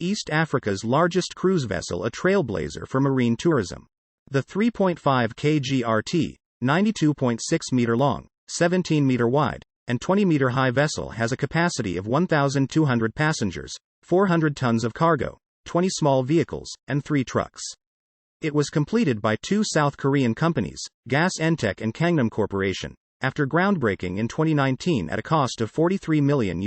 East Africa's largest cruise vessel, a trailblazer for marine tourism. The 3.5 kg RT, 92.6 meter long, 17 meter wide, and 20 meter high vessel has a capacity of 1,200 passengers, 400 tons of cargo, 20 small vehicles, and 3 trucks. It was completed by 2 South Korean companies, Gas Entech and Gangnam Corporation, after groundbreaking in 2019 at a cost of $43 million.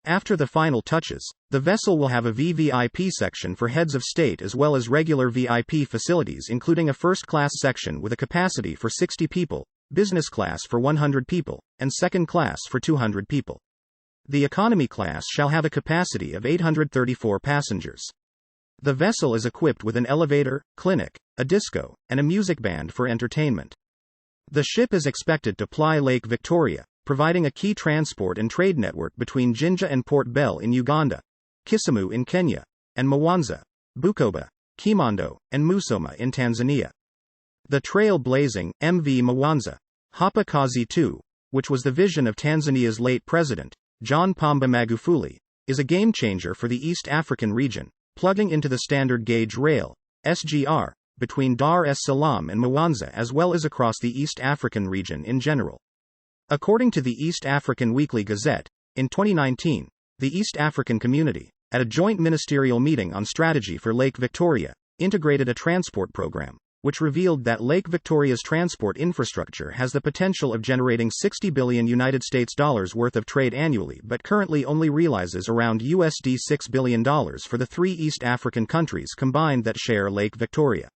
After the final touches, the vessel will have a VVIP section for heads of state as well as regular VIP facilities, including a first-class section with a capacity for 60 people, business class for 100 people, and second class for 200 people. The economy class shall have a capacity of 834 passengers. The vessel is equipped with an elevator, clinic, a disco, and a music band for entertainment. The ship is expected to ply Lake Victoria, providing a key transport and trade network between Jinja and Port Bell in Uganda, Kisumu in Kenya, and Mwanza, Bukoba, Kimondo, and Musoma in Tanzania. The trail-blazing MV Mwanza, Hapa Kazi II, which was the vision of Tanzania's late president, John Pombe Magufuli, is a game-changer for the East African region, plugging into the standard gauge rail, SGR, between Dar es Salaam and Mwanza as well as across the East African region in general. According to the East African Weekly Gazette, in 2019, the East African Community, at a joint ministerial meeting on strategy for Lake Victoria, integrated a transport program, which revealed that Lake Victoria's transport infrastructure has the potential of generating $60 billion worth of trade annually but currently only realizes around $6 billion for the 3 East African countries combined that share Lake Victoria.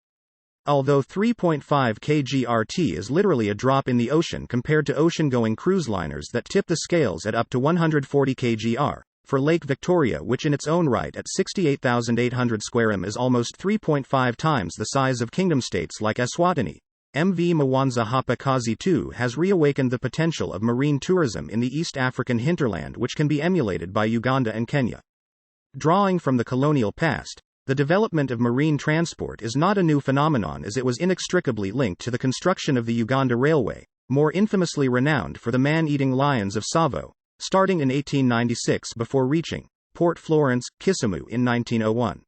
Although 3.5 kg RT is literally a drop in the ocean compared to ocean-going cruise liners that tip the scales at up to 140 kg for Lake Victoria, which in its own right at 68,800 square km is almost 3.5 times the size of kingdom states like Eswatini, MV Mwanza Hapa Kazi II has reawakened the potential of marine tourism in the East African hinterland, which can be emulated by Uganda and Kenya. Drawing from the colonial past, the development of marine transport is not a new phenomenon, as it was inextricably linked to the construction of the Uganda Railway, more infamously renowned for the man-eating lions of Tsavo, starting in 1896 before reaching Port Florence, Kisumu in 1901.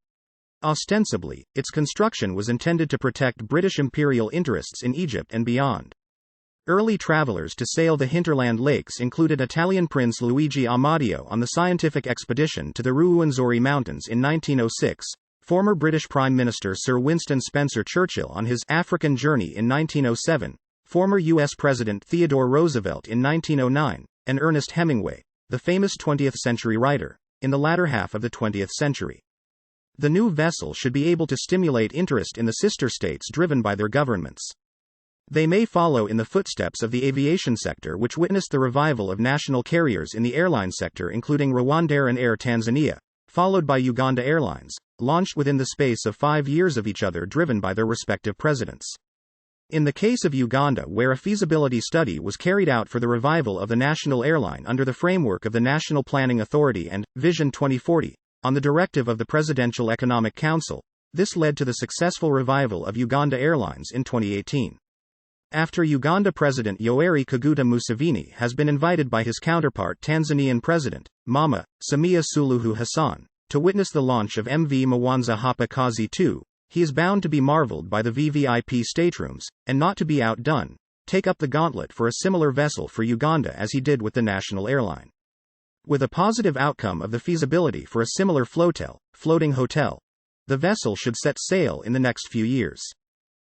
Ostensibly, its construction was intended to protect British imperial interests in Egypt and beyond. Early travelers to sail the hinterland lakes included Italian Prince Luigi Amadio on the scientific expedition to the Ruwenzori Mountains in 1906, former British Prime Minister Sir Winston Spencer Churchill on his African journey in 1907, former U.S. President Theodore Roosevelt in 1909, and Ernest Hemingway, the famous 20th-century writer, in the latter half of the 20th century. The new vessel should be able to stimulate interest in the sister states driven by their governments. They may follow in the footsteps of the aviation sector, which witnessed the revival of national carriers in the airline sector, including Rwandair and Air Tanzania, followed by Uganda Airlines, launched within the space of 5 years of each other, driven by their respective presidents. In the case of Uganda, where a feasibility study was carried out for the revival of the national airline under the framework of the National Planning Authority and Vision 2040, on the directive of the Presidential Economic Council, this led to the successful revival of Uganda Airlines in 2018. After Uganda President Yoweri Kaguta Museveni has been invited by his counterpart Tanzanian President, Mama Samia Suluhu Hassan, to witness the launch of MV Mwanza Hapa Kazi II, he is bound to be marveled by the VVIP staterooms, and not to be outdone, take up the gauntlet for a similar vessel for Uganda as he did with the national airline. With a positive outcome of the feasibility for a similar floating hotel, the vessel should set sail in the next few years.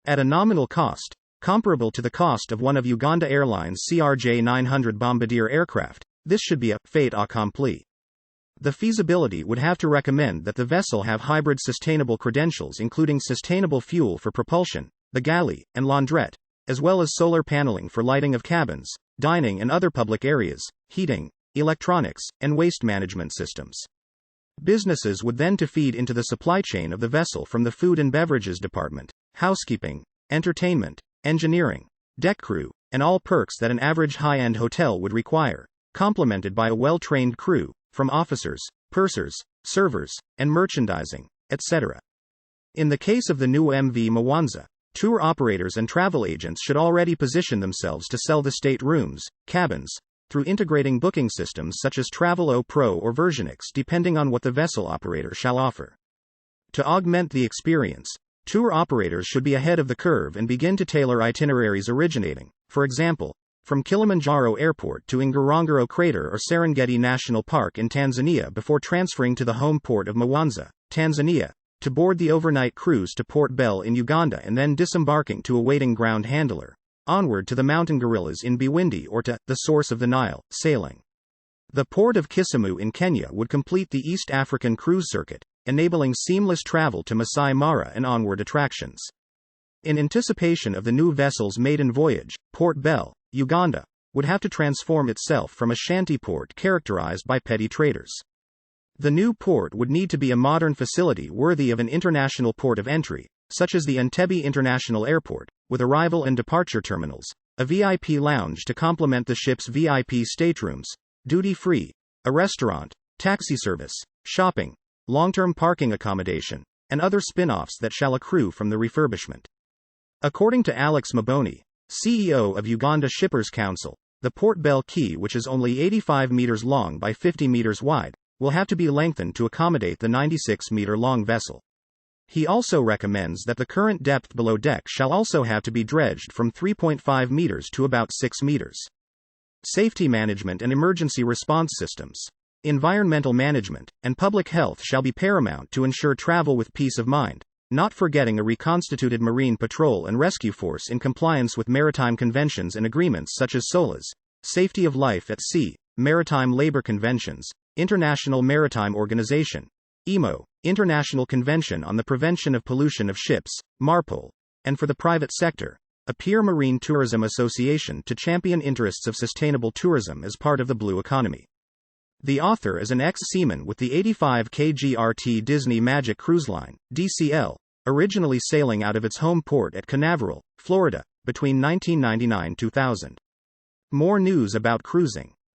At a nominal cost, comparable to the cost of one of Uganda Airlines' CRJ-900 Bombardier aircraft, this should be a fait accompli. The feasibility would have to recommend that the vessel have hybrid sustainable credentials, including sustainable fuel for propulsion, the galley, and laundrette, as well as solar paneling for lighting of cabins, dining and other public areas, heating, electronics, and waste management systems. Businesses would then to feed into the supply chain of the vessel from the food and beverages department, housekeeping, entertainment, engineering, deck crew, and all perks that an average high-end hotel would require, complemented by a well-trained crew, from officers, pursers, servers, and merchandising, etc. In the case of the new MV Mwanza, tour operators and travel agents should already position themselves to sell the state rooms, cabins, through integrating booking systems such as Travel-O Pro or VersionX depending on what the vessel operator shall offer. To augment the experience, tour operators should be ahead of the curve and begin to tailor itineraries originating, for example, from Kilimanjaro Airport to Ngorongoro Crater or Serengeti National Park in Tanzania before transferring to the home port of Mwanza, Tanzania, to board the overnight cruise to Port Bell in Uganda and then disembarking to a waiting ground handler, onward to the mountain gorillas in Bwindi or to the source of the Nile, sailing. The port of Kisumu in Kenya would complete the East African cruise circuit, enabling seamless travel to Masai Mara and onward attractions. In anticipation of the new vessel's maiden voyage, Port Bell, Uganda, would have to transform itself from a shanty port characterized by petty traders. The new port would need to be a modern facility worthy of an international port of entry, such as the Entebbe International Airport, with arrival and departure terminals, a VIP lounge to complement the ship's VIP staterooms, duty-free, a restaurant, taxi service, shopping, long-term parking accommodation, and other spin-offs that shall accrue from the refurbishment. According to Alex Maboni, CEO of Uganda Shippers Council, the Port Bell Quay, which is only 85 meters long by 50 meters wide, will have to be lengthened to accommodate the 96-meter-long vessel. He also recommends that the current depth below deck shall also have to be dredged from 3.5 meters to about 6 meters. Safety management and emergency response systems, environmental management, and public health shall be paramount to ensure travel with peace of mind, not forgetting a reconstituted Marine Patrol and Rescue Force in compliance with maritime conventions and agreements such as SOLAS, Safety of Life at Sea, Maritime Labor Conventions, International Maritime Organization, IMO, International Convention on the Prevention of Pollution of Ships, MARPOL, and for the private sector, a peer marine tourism association to champion interests of sustainable tourism as part of the blue economy. The author is an ex-seaman with the 85 kgRT Disney Magic Cruise Line, DCL, originally sailing out of its home port at Canaveral, Florida, between 1999-2000. More news about cruising.